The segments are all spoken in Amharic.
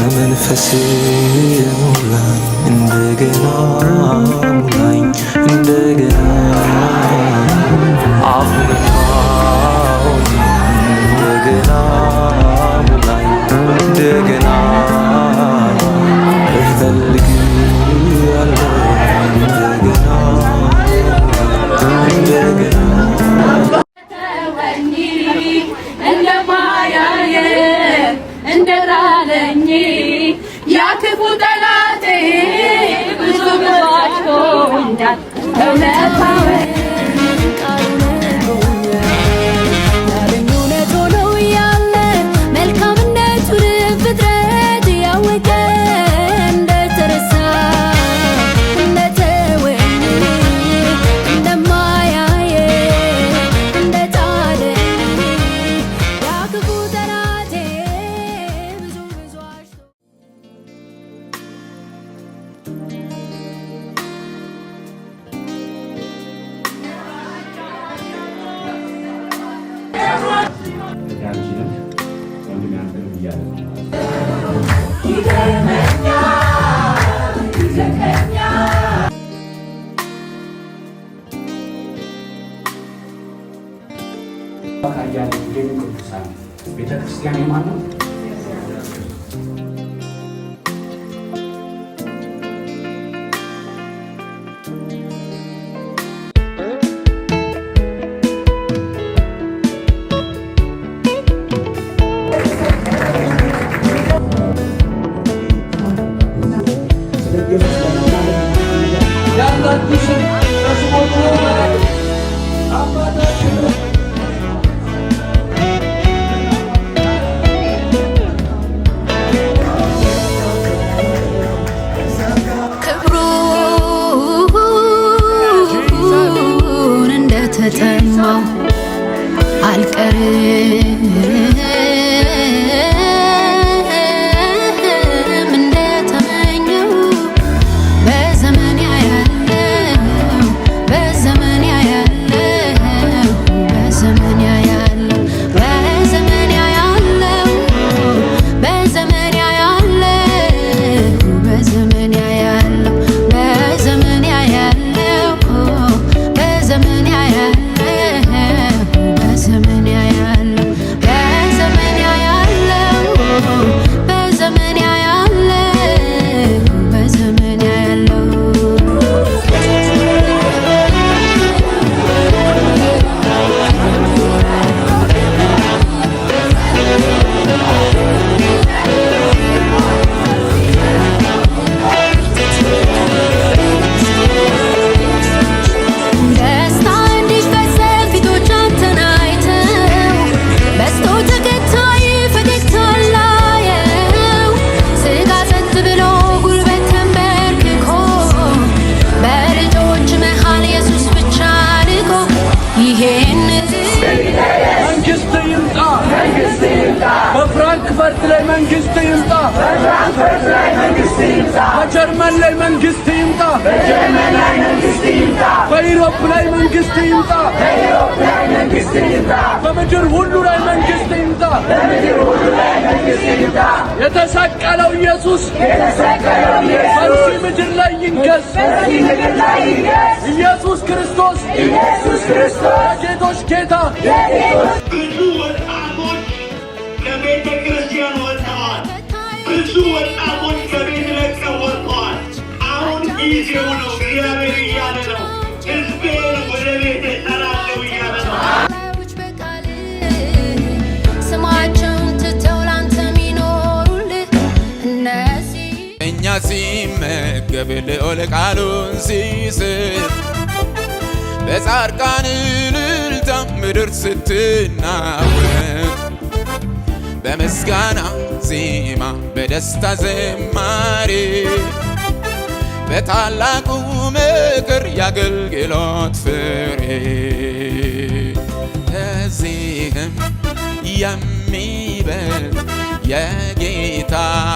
በመንፈስ ሙላኝ እንደገና ሙላኝ እንደገና አሁን እንደገና ሙላኝ እንደገና እፈልግሃለሁ እንደገና እንደገና ያክፉ ጠላቴ ብዙ ብሏቸውኛል እውነታው እውነት ሆኖ ያለ መልካምነቱን ፍጥረት ያወቀ እንደተረሳ እንደተወኝ እንደማያየ እንደጣለኝ ያክፉ ጠላቴ ብዙ አሽቶ ቤተክርስቲያን የማን ነው? ተጠማው አልቀርም እንደተመኘው በዘመን ያያለው በዘመን ያያለው በዘመን ያያለው በዘመን ያያለው በዘመን ያያለው በዘመን ያያለው በዘመን ያያለው በዘመን ያያለው በዘመን ያያለው በዘመን ያያለው በዘመን ያያለው በዘመን ያያለው በፍራንክፈርት ላይ መንግስት ይምጣ በጀርመን ላይ መንግስት ይምጣ በኢሮፕ ላይ መንግስት ይምጣ በምድር ሁሉ ላይ መንግስት ይምጣ የተሰቀለው ኢየሱስ በዚህ ምድር ላይ ይንገስ ኢየሱስ ክርስቶስ የጌቶች ጌታ ከቤተ ክርስቲያን ወጥተዋል። ብዙ ወጣቶች ከቤት ለቀው ወጥተዋል። አሁን ጊዜው ነው። እግዚአብሔር እያለ ነው፣ ሕዝቤን ወደ ቤት እጠራለሁ እያለ ነው። ስማቸውን ትተው ላንተ የሚኖሩልህ እነዚህ እኛ ሲመገብ ልዑል ቃሉን ሲስት በጻድቃን እልልታ ምድር ስትናወጥ በምስጋና ዜማ በደስታ ዘማሬ በታላቁ ምክር የአገልግሎት ፍሬ ከዚህም የሚበልጥ የጌታ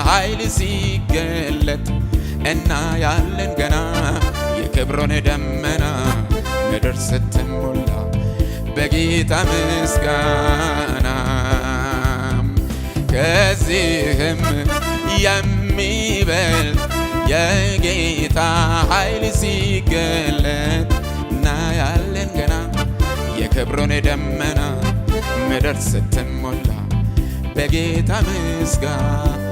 ኃይል ሲገለጥ እና ያለን ገና የክብሩን ደመና ምድር ስትሞላ በጌታ ምስጋና ከዚህም የሚበልጥ የጌታ ኃይል ሲገለጥ እናያለን ገና የክብሩን ደመና ምድር ስትሞላ በጌታ ምስጋና